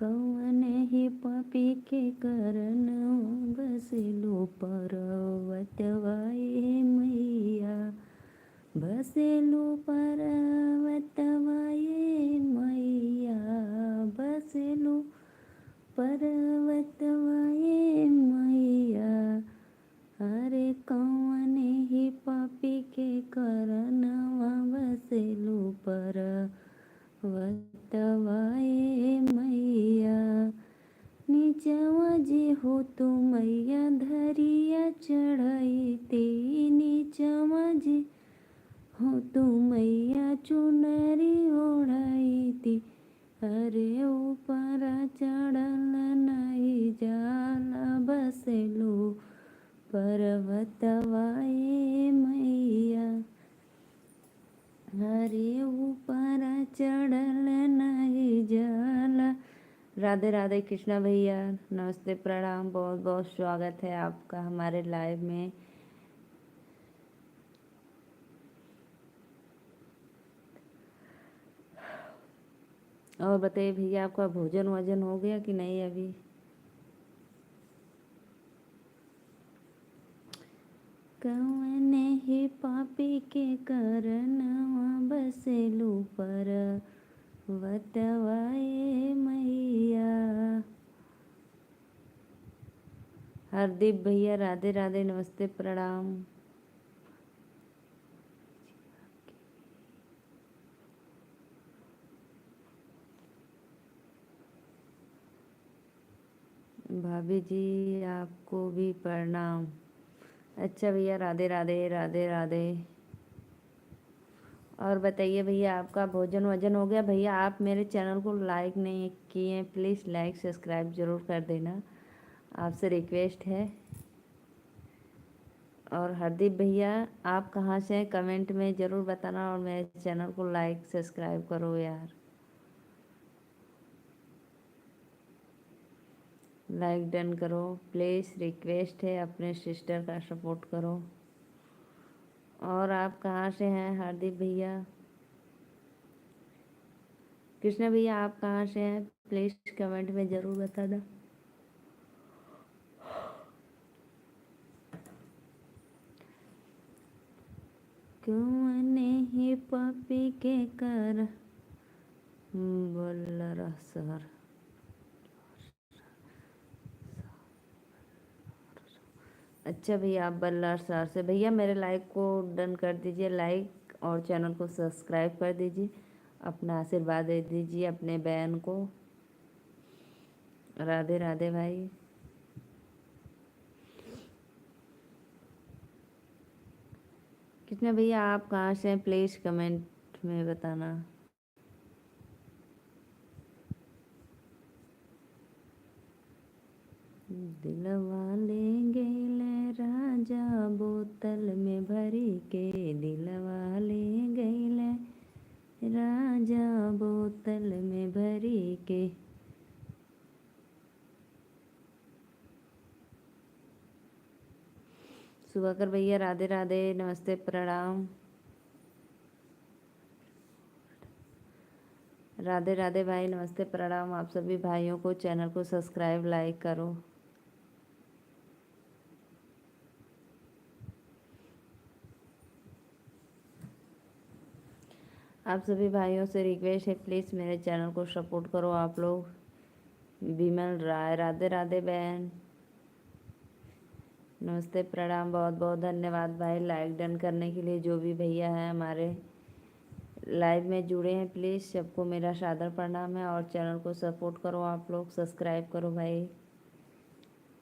कौन ही पापी के करन बसेलो पर्वतवाए मैया, बसेलो पर्वतवाए मैया, बसेलो पर्वतवाए मैया। अरे कौन ही पापी के करनवा बसेलो पर्वतवाए मैया। नीचवा जे हो तो मैया धरिया चढ़ाई ते, नीचवा जे हो तो मैया चुनरी ओढ़ाई ती। अरे ऊपर चढ़ल नहीं जाला बसेलो पर्वतवाए मैया। अरे ऊपर चढ़ल नहीं जाला। राधे राधे कृष्णा भैया, नमस्ते प्रणाम, बहुत बहुत स्वागत है आपका हमारे लाइव में। और बताइए भैया, आपका भोजन वजन हो गया कि नहीं अभी? कौन ही पापी के करनवा बसेलो पर्वतवाए मैया। हरदीप भैया राधे राधे, नमस्ते प्रणाम। भाभी जी आपको भी प्रणाम। अच्छा भैया, राधे राधे राधे राधे। और बताइए भैया, आपका भोजन वजन हो गया? भैया आप मेरे चैनल को लाइक नहीं किए, प्लीज़ लाइक सब्सक्राइब ज़रूर कर देना, आपसे रिक्वेस्ट है। और हरदीप भैया आप कहाँ से हैं, कमेंट में ज़रूर बताना, और मेरे चैनल को लाइक सब्सक्राइब करो यार, लाइक डन करो प्लीज़, रिक्वेस्ट है, अपने सिस्टर का सपोर्ट करो। और आप कहाँ से हैं हरदीप भैया? कृष्णा भैया आप कहाँ से हैं, प्लीज़ कमेंट में ज़रूर बताना। कौन ही पापी के कर बोल सर। अच्छा भैया, आप बल्लार सर से। भैया मेरे लाइक को डन कर दीजिए, लाइक, और चैनल को सब्सक्राइब कर दीजिए, अपना आशीर्वाद दे दीजिए अपने बहन को। राधे राधे भाई। कितने भैया आप कहाँ से हैं, प्लीज़ कमेंट में बताना। दिलवा ले गैले राजा बोतल में भरी के, दिलवा ले गैले राजा बोतल में भरी के। सुबह भैया राधे राधे, नमस्ते प्रणाम। राधे राधे भाई, नमस्ते प्रणाम। आप सभी भाइयों को चैनल को सब्सक्राइब लाइक करो। आप सभी भाइयों से रिक्वेस्ट है, प्लीज़ मेरे चैनल को सपोर्ट करो आप लोग। विमल राय राधे राधे बहन, नमस्ते प्रणाम, बहुत बहुत धन्यवाद भाई लाइक डन करने के लिए। जो भी भैया हैं हमारे लाइव में जुड़े हैं, प्लीज़ सबको मेरा सादर प्रणाम है। और चैनल को सपोर्ट करो आप लोग, सब्सक्राइब करो भाई,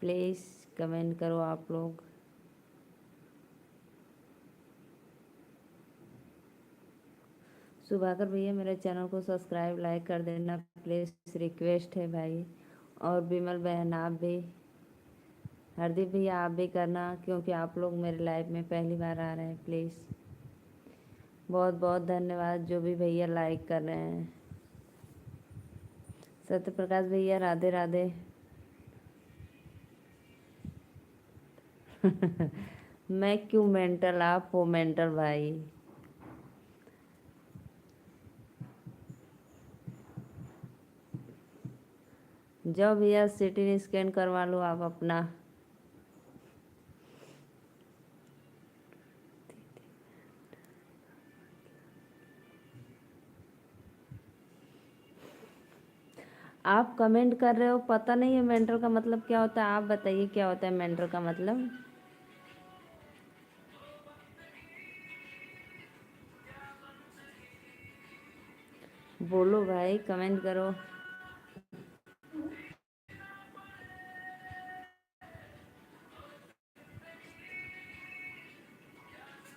प्लीज़ कमेंट करो आप लोग। सुभाकर भैया मेरे चैनल को सब्सक्राइब लाइक कर देना प्लीज़, रिक्वेस्ट है भाई। और विमल बहन आप भी, हरदीप भैया आप भी करना, क्योंकि आप लोग मेरे लाइव में पहली बार आ रहे हैं। प्लीज़ बहुत बहुत धन्यवाद जो भी भैया लाइक कर रहे हैं। सत्य प्रकाश भैया राधे राधे। मैं क्यों मेंटल, आप हो मेंटल भाई। जाओ भैया सिटी स्कैन करवा लो आप अपना। आप कमेंट कर रहे हो, पता नहीं है मेंटर का मतलब क्या होता है। आप बताइए क्या होता है मेंटर का मतलब। बोलो भाई, कमेंट करो।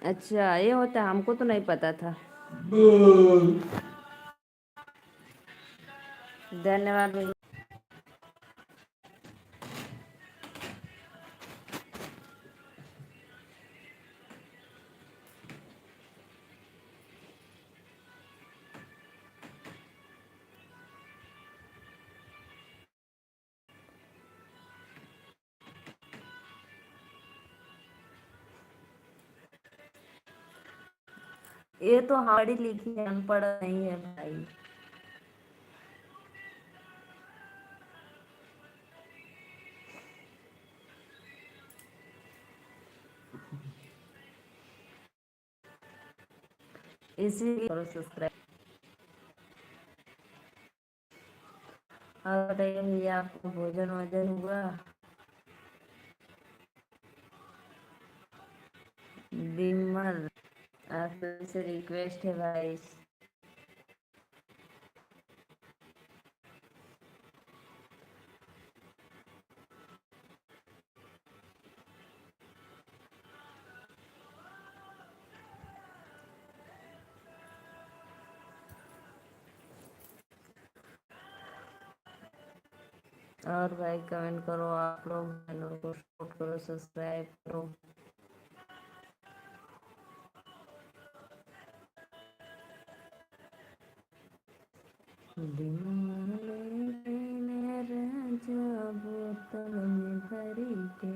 अच्छा ये होता है, हमको तो नहीं पता था। धन्यवाद भैया। ये तो हमारी लिखी है, अनपढ़ नहीं है भाई। इसीलिए करो सब्सक्राइब। और बताइए भैया, आपको भोजन वोजन हुआ? विमल, आपसे रिक्वेस्ट है भाई। और भाई कमेंट करो आप लोग, चैनल को सपोर्ट करो, सब्सक्राइब करो। बोतल में भरी के।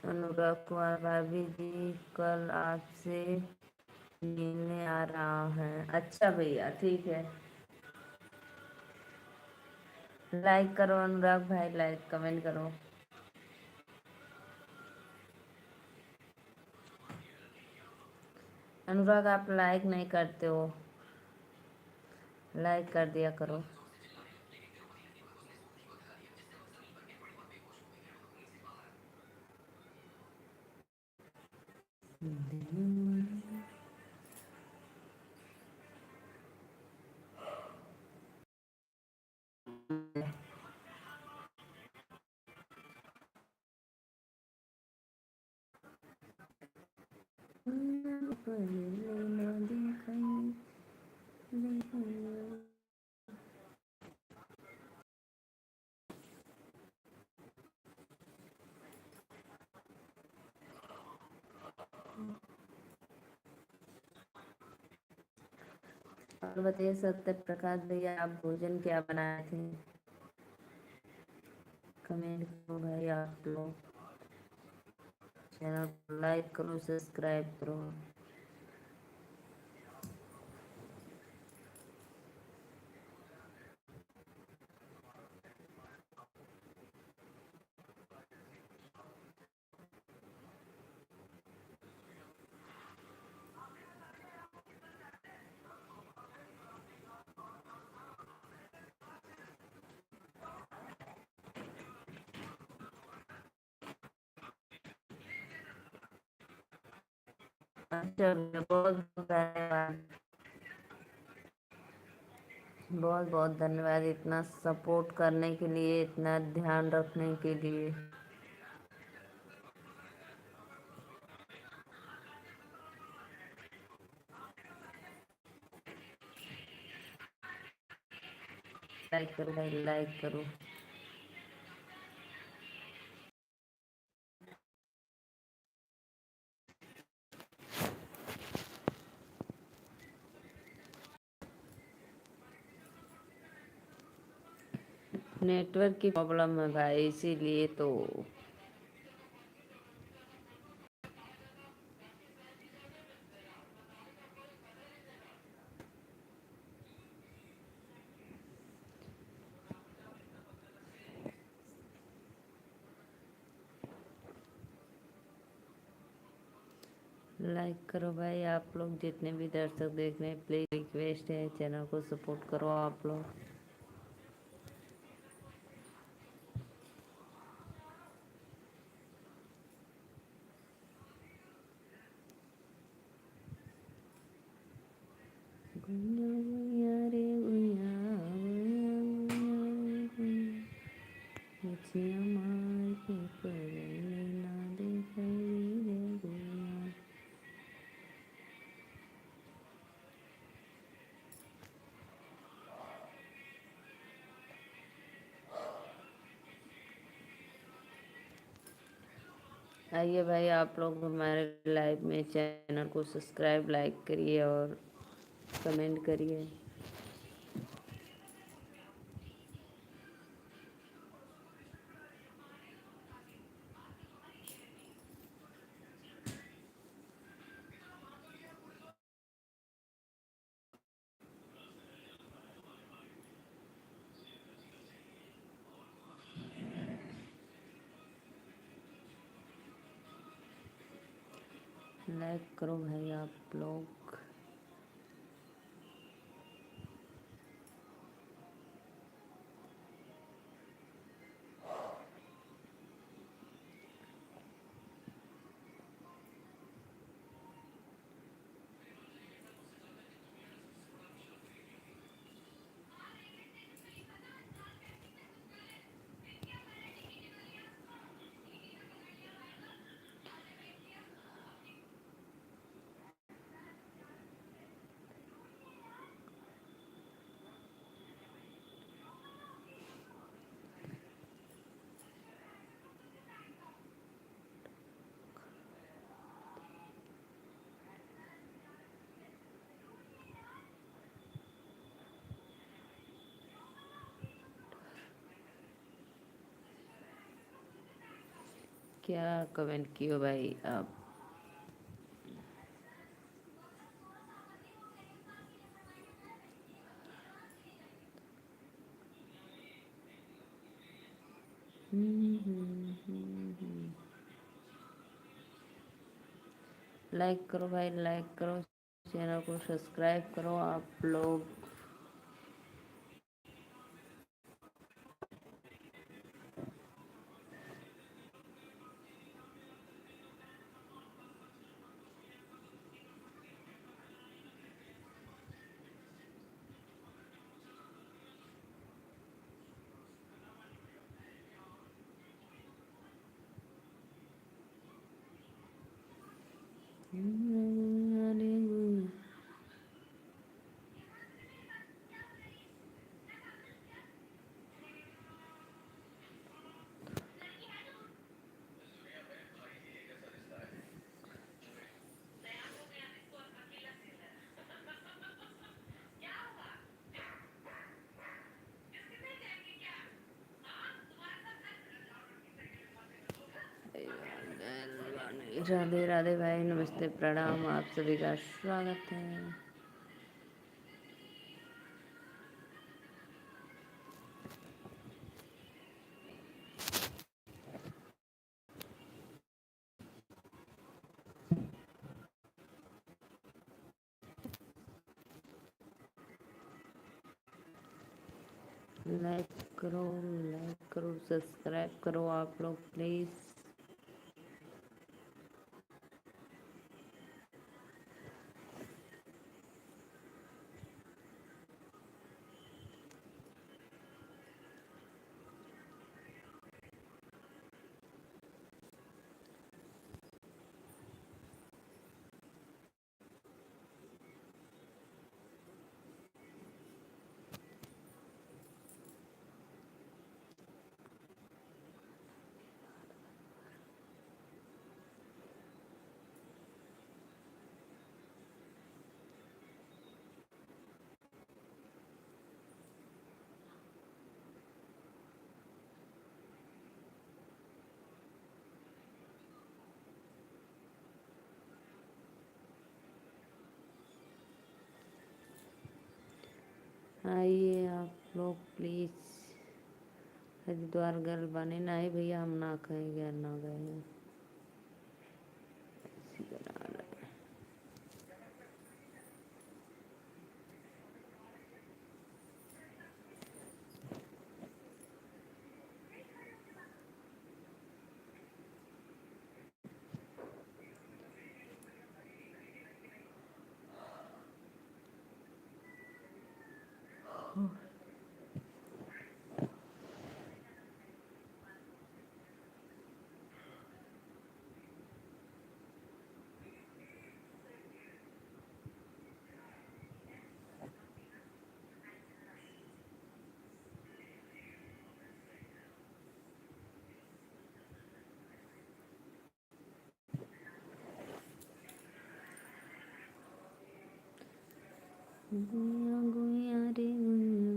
अनुराग कुमार भाभी जी कल आपसे मिलने आ रहा है। अच्छा भैया ठीक है। लाइक करो अनुराग भाई, लाइक कमेंट करो। अनुराग आप लाइक नहीं करते हो, लाइक कर दिया करो। और बताइए सत्य प्रकाश भैया, आप भोजन क्या बनाए थे? कमेंट करो भाई आप लोग। चैनल को लाइक करो, सब्सक्राइब करो। अच्छा भैया, बहुत बहुत धन्यवाद। बहुत बहुत धन्यवाद इतना सपोर्ट करने के लिए, इतना ध्यान रखने के लिए। लाइक करो भाई, लाइक करो। नेटवर्क की प्रॉब्लम है भाई, इसीलिए तो। लाइक करो भाई आप लोग, जितने भी दर्शक देख रहे हैं प्लीज रिक्वेस्ट है चैनल को सपोर्ट करो आप लोग। गुइया गुइया रे गुइया गुइया गुइया रे गुइया, मछिया मार के परे ना दिखाई रे गुइया। आइए भाई आप लोग हमारे लाइव में चैनल को सब्सक्राइब लाइक करिए और कमेंट करिए। लाइक करो भाई आप लोग। क्या कमेंट किए भाई आप। लाइक करो भाई लाइक करो, चैनल को सब्सक्राइब करो आप लोग। राधे राधे भाई, नमस्ते प्रणाम, आप सभी का स्वागत है। लाइक करो सब्सक्राइब करो आप लोग प्लीज़। आइए आप लोग प्लीज़। हरिद्वार गर्ल बने ना है भैया, हम ना कहीं गए ना गए हैं। गुइया गुइया रे गुइया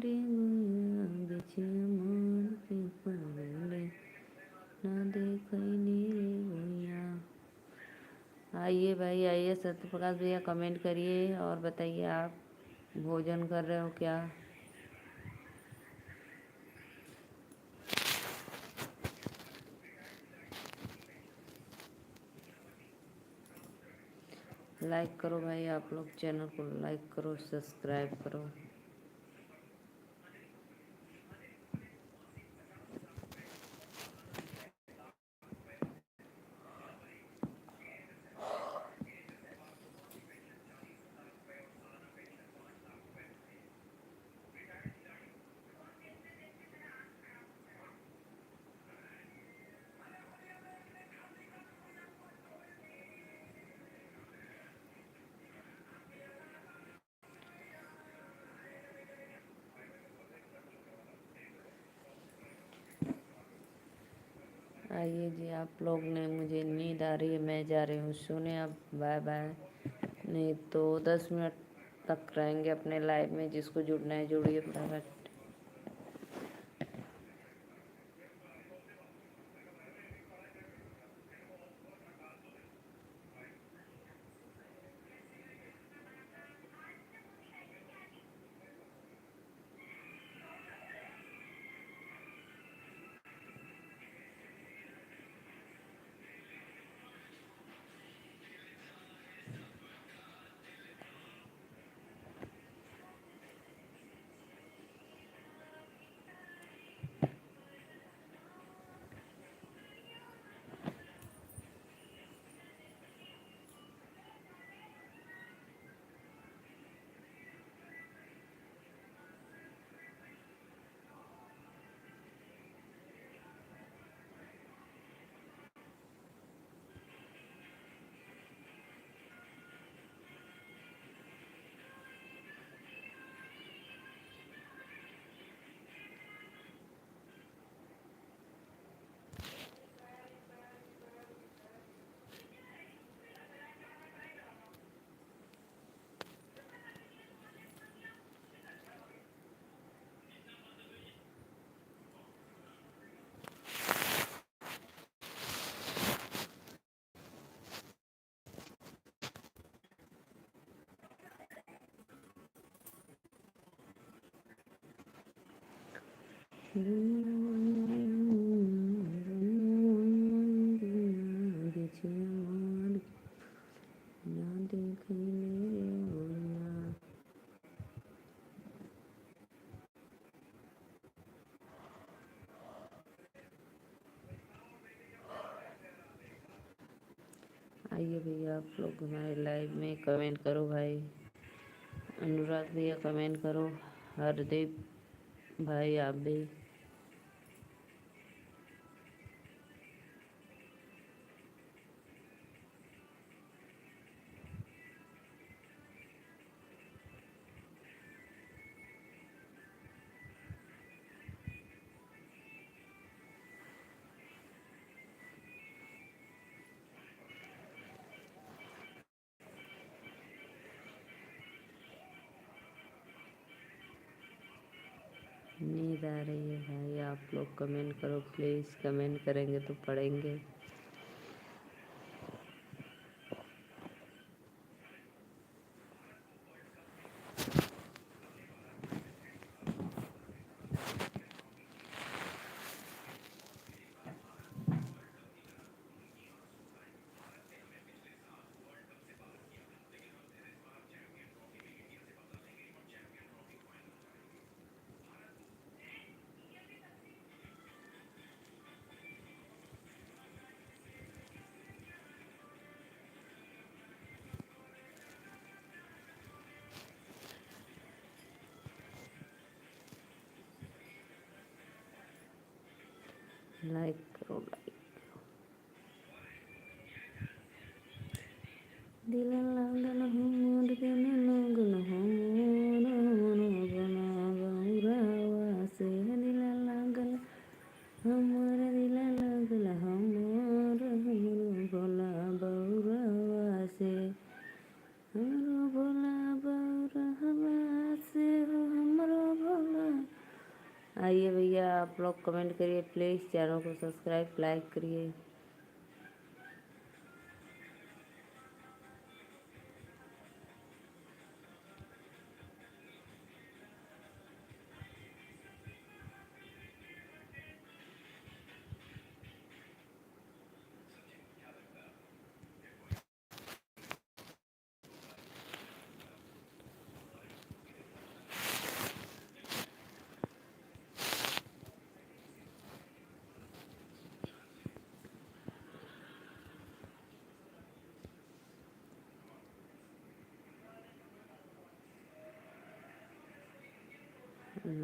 रे गुइया बिछिया मोर के पड़ले ना देखनी रे गुइया। आइए भाई आइए, सत्य प्रकाश भैया कमेंट करिए और बताइए आप भोजन कर रहे हो क्या। लाइक करो भाई, आप लोग चैनल को लाइक करो, सब्सक्राइब करो। आइए जी, आप लोग ने, मुझे नींद आ रही है, मैं जा रही हूँ सोने। अब बाय बाय। नहीं तो 10 मिनट तक रहेंगे अपने लाइव में, जिसको जुड़ना है जुड़िए फटाफट। आइए भैया, आप लोग हमारे लाइव में कमेंट करो भाई। अनुराग भैया कमेंट करो, हरदीप भाई आप भी। नींद आ रही है भाई, आप लोग कमेंट करो प्लीज़, कमेंट करेंगे तो पढ़ेंगे। लाइक करो लाइक। दिल लागल हमर दिल लागल हमर मन बना गौरवा से। दिल लागल हमर दिल लागल हमर हमरो भोला बौरवा से। हमरो भोला लोग कमेंट करिए प्लीज़, चैनल को सब्सक्राइब लाइक करिए।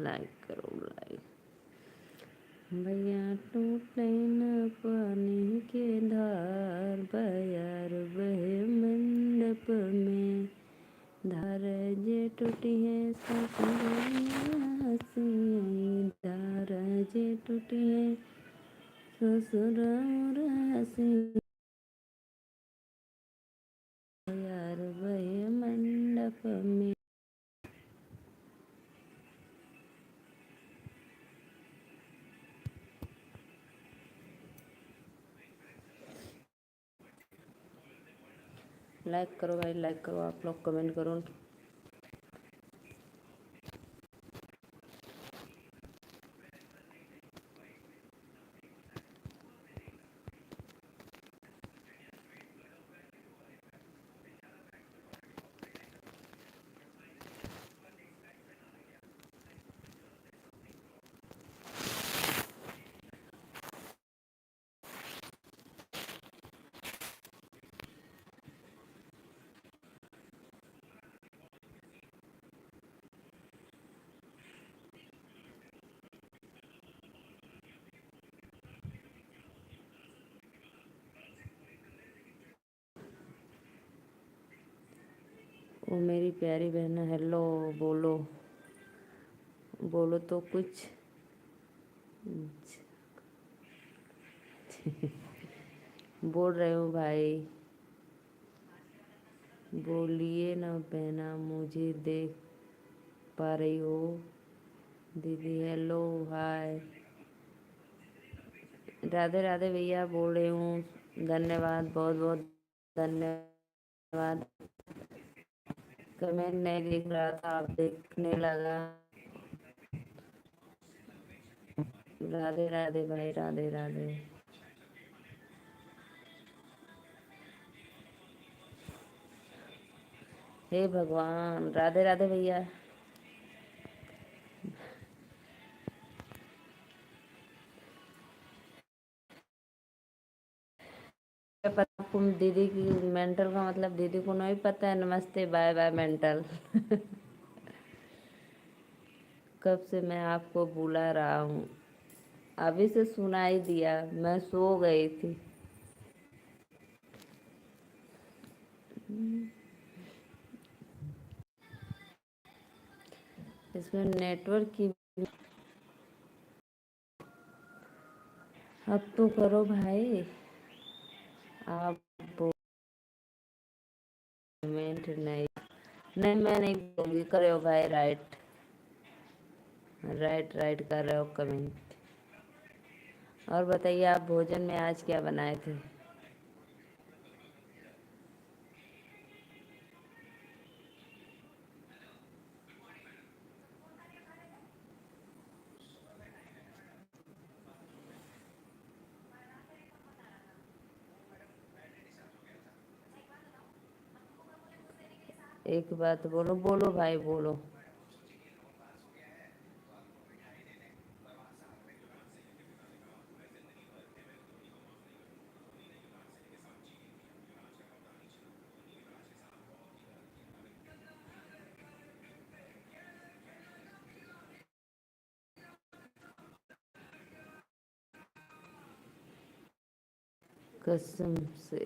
लाइक करो लाइक। भैया टूटे न पानी के धार, बयार बहे मंडप में धार जे टूटी है ससुर हसी, धार जे टूटी है ससुर हसी, बयार बहे मंडप में। लाइक करो भाई, लाइक करो, आप लोग कमेंट करो। ओ मेरी प्यारी बहन, हेलो बोलो, बोलो तो कुछ। बोल रहे हो भाई, बोलिए ना बहना, मुझे देख पा रही हो दीदी। हेलो हाय, राधे राधे भैया बोल रही हूँ। धन्यवाद, बहुत बहुत धन्यवाद। कमेंट नहीं दिख रहा था, अब देखने लगा। राधे राधे भाई, राधे राधे। हे भगवान, राधे राधे भैया। पता आपको दीदी की मेंटल का मतलब दीदी को नहीं पता है। नमस्ते, बाय बाय मेंटल। कब से मैं आपको बुला रहा हूँ, अभी से सुनाई दिया, मैं सो गई थी। इसमें नेटवर्क की। अब तो करो भाई, आप कमेंट नहीं। नहीं मैं नहीं बोलूँगी, करो भाई राइट, राइट राइट कर रहे हो कमेंट। और बताइए आप भोजन में आज क्या बनाए थे? एक बात बोलो, बोलो भाई बोलो। कसम से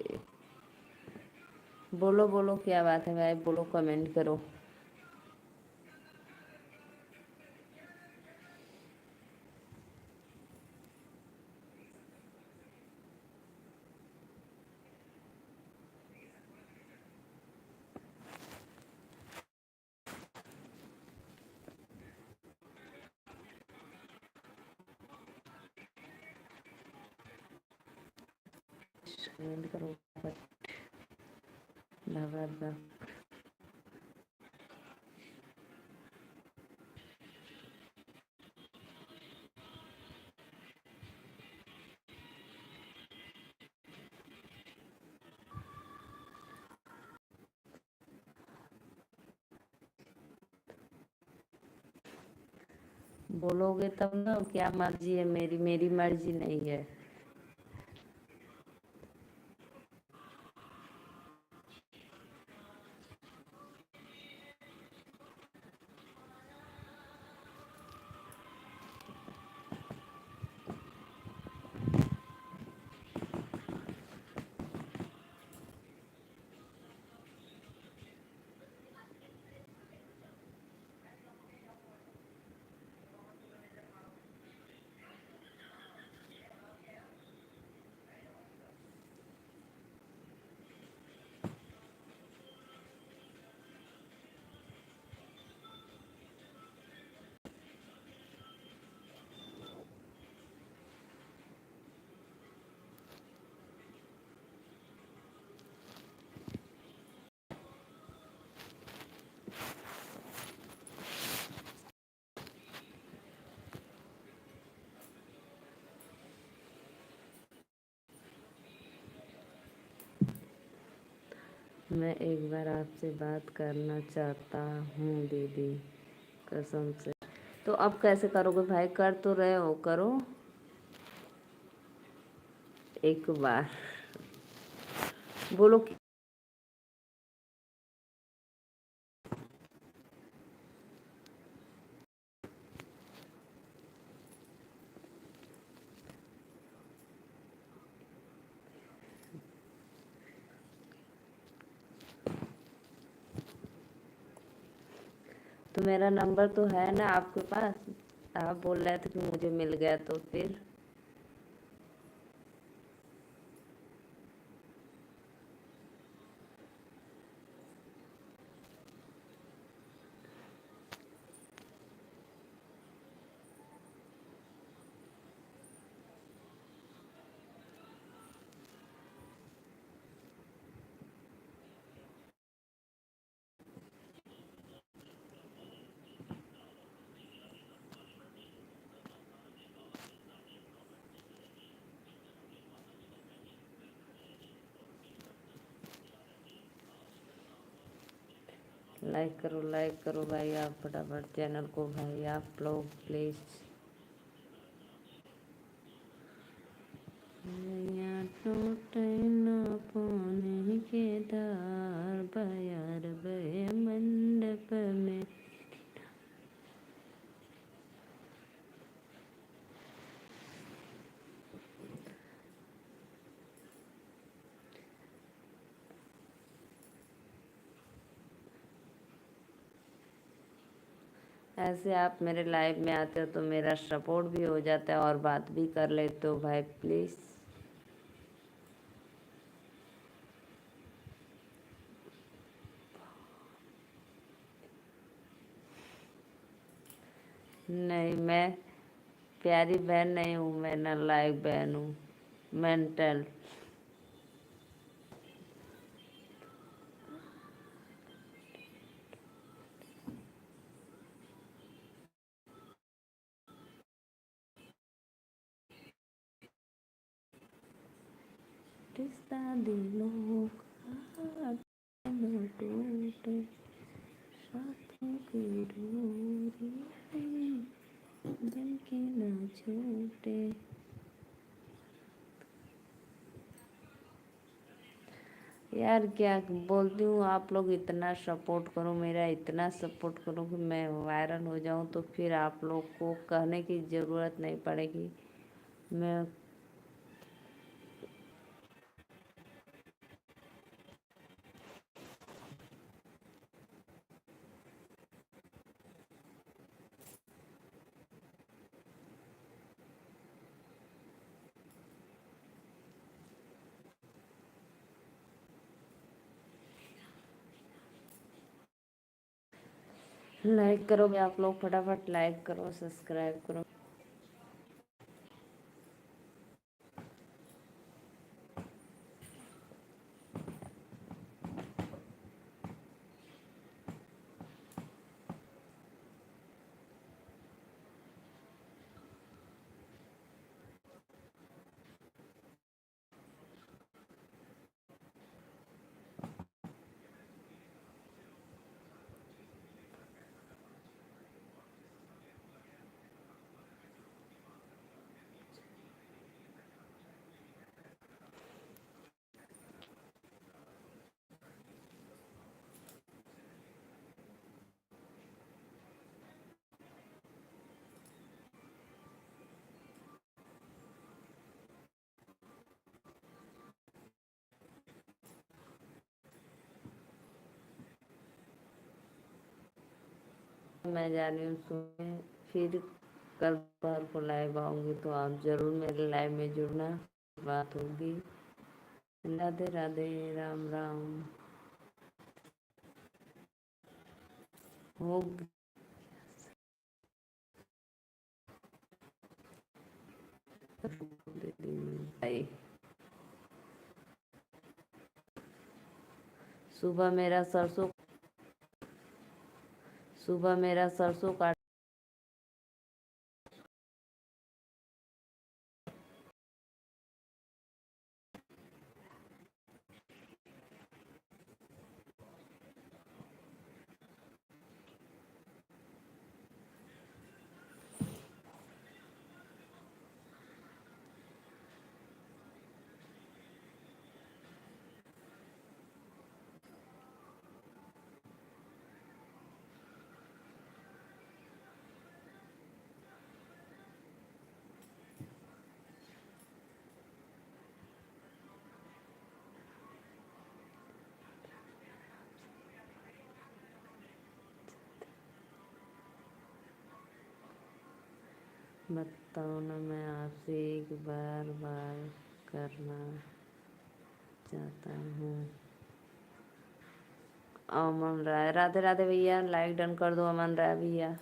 बोलो, बोलो क्या बात है भाई, बोलो कमेंट करो। कमेंट करो फटाफट। बोलोगे तब ना, क्या मर्जी है मेरी, मेरी मर्जी नहीं है। मैं एक बार आपसे बात करना चाहता हूँ दीदी, कसम से। तो अब कैसे करोगे भाई? कर तो रहे हो, करो एक बार। बोलो कि तो मेरा नंबर तो है ना आपके पास? आप बोल रहे थे कि मुझे मिल गया, तो फिर लाइक करो भाई आप फटाफट चैनल को भाई, आप लोग प्लीज़। नैया टूटे न पानी के धार, बयार बहे मंडप में। ऐसे आप मेरे लाइव में आते हो तो मेरा सपोर्ट भी हो जाता है और बात भी कर लेते हो भाई, प्लीज़। नहीं, मैं प्यारी बहन नहीं हूँ, मैं नालायक बहन हूँ, मेंटल। रिश्ता दिलों का न टूटे, साथों की डोरी दिल के न छूटे। यार क्या बोलती हूँ, आप लोग इतना सपोर्ट करो, मेरा इतना सपोर्ट करो कि मैं वायरल हो जाऊँ, तो फिर आप लोग को कहने की ज़रूरत नहीं पड़ेगी। मैं लाइक करो भी आप लोग फटाफट, लाइक करो, सब्सक्राइब करो। मैं जा रही हूँ सोने। फिर कल दोपहर को लाइव आऊंगी तो आप जरूर मेरे लाइव में जुड़ना, बात होगी। राधे राधे, राम राम। होगी भाई। सुबह मेरा सरसों काट। बताओ ना, मैं आपसे एक बार करना चाहता हूँ। अमन राय, राधे राधे भैया, लाइक डन कर दो अमन राय भैया।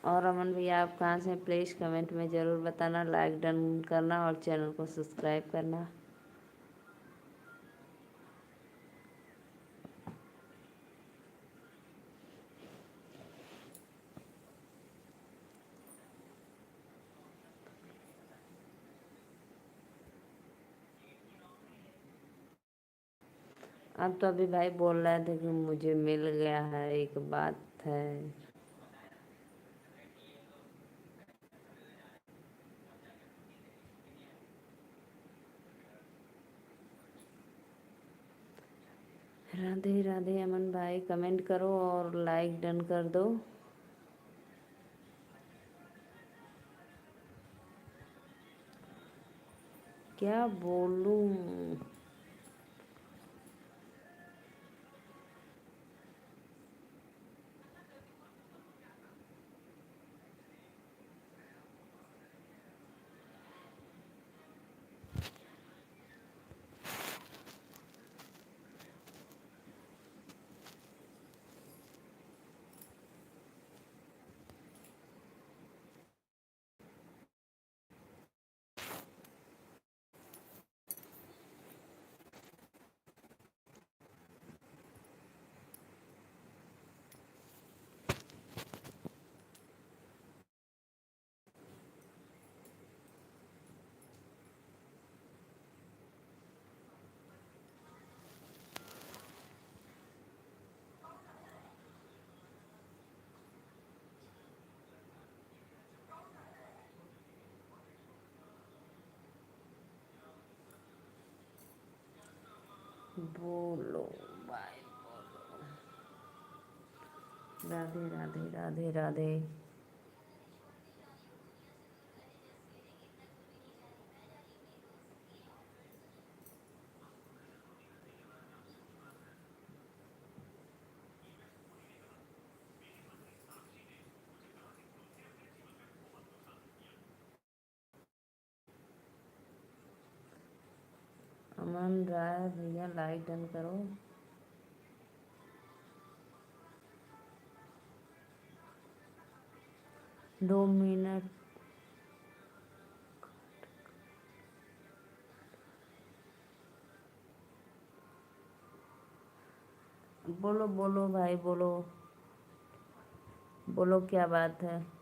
और अमन भैया आप कहाँ से, प्लीज़ कमेंट में ज़रूर बताना, लाइक डन करना और चैनल को सब्सक्राइब करना। अब तो अभी भाई बोल रहे थे कि मुझे मिल गया है, एक बात है। राधे राधे अमन भाई, कमेंट करो और लाइक डन कर दो। क्या बोलूं। बोलो भाई, राधे राधे राधे राधे। अमन राय भैया लाइक डन करो। 2 मिनट। बोलो बोलो भाई, बोलो बोलो, क्या बात है।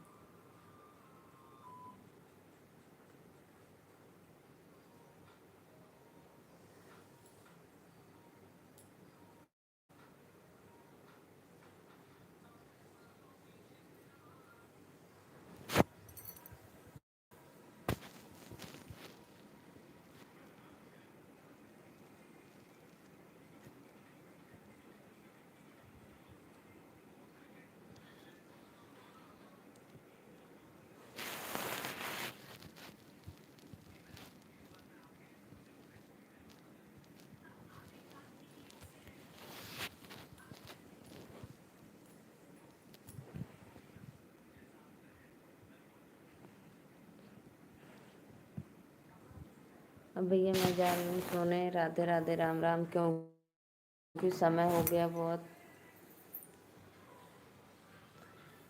अब भैया मैं जा रही हूँ सोने। राधे राधे, राम राम, क्योंकि समय हो गया बहुत।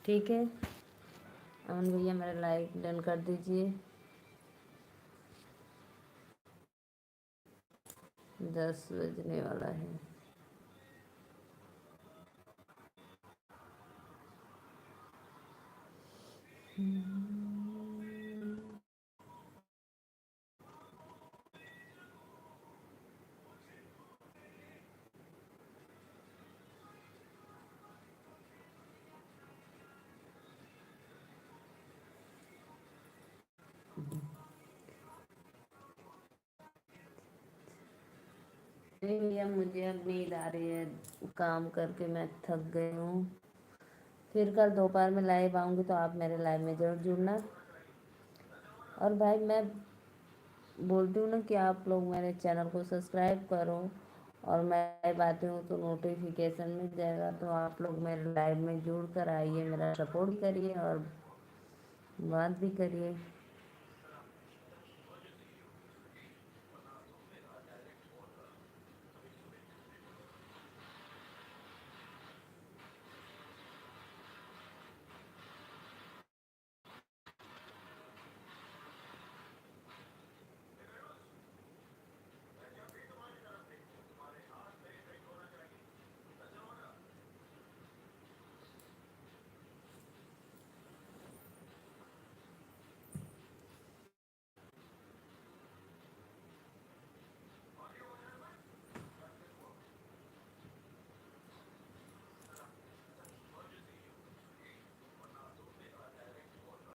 ठीक है अमन भैया, मेरा लाइक डन कर दीजिए। 10 बजने वाला है। नहीं भैया, मुझे अब नींद आ रही है। काम करके मैं थक गई हूँ। फिर कल दोपहर में लाइव आऊँगी तो आप मेरे लाइव में ज़रूर जुड़ना। और भाई मैं बोलती हूँ ना कि आप लोग मेरे चैनल को सब्सक्राइब करो, और मैं लाइव आती हूँ तो नोटिफिकेशन मिल जाएगा। तो आप लोग मेरे लाइव में जुड़ कर आइए, मेरा सपोर्ट करिए और बात भी करिए।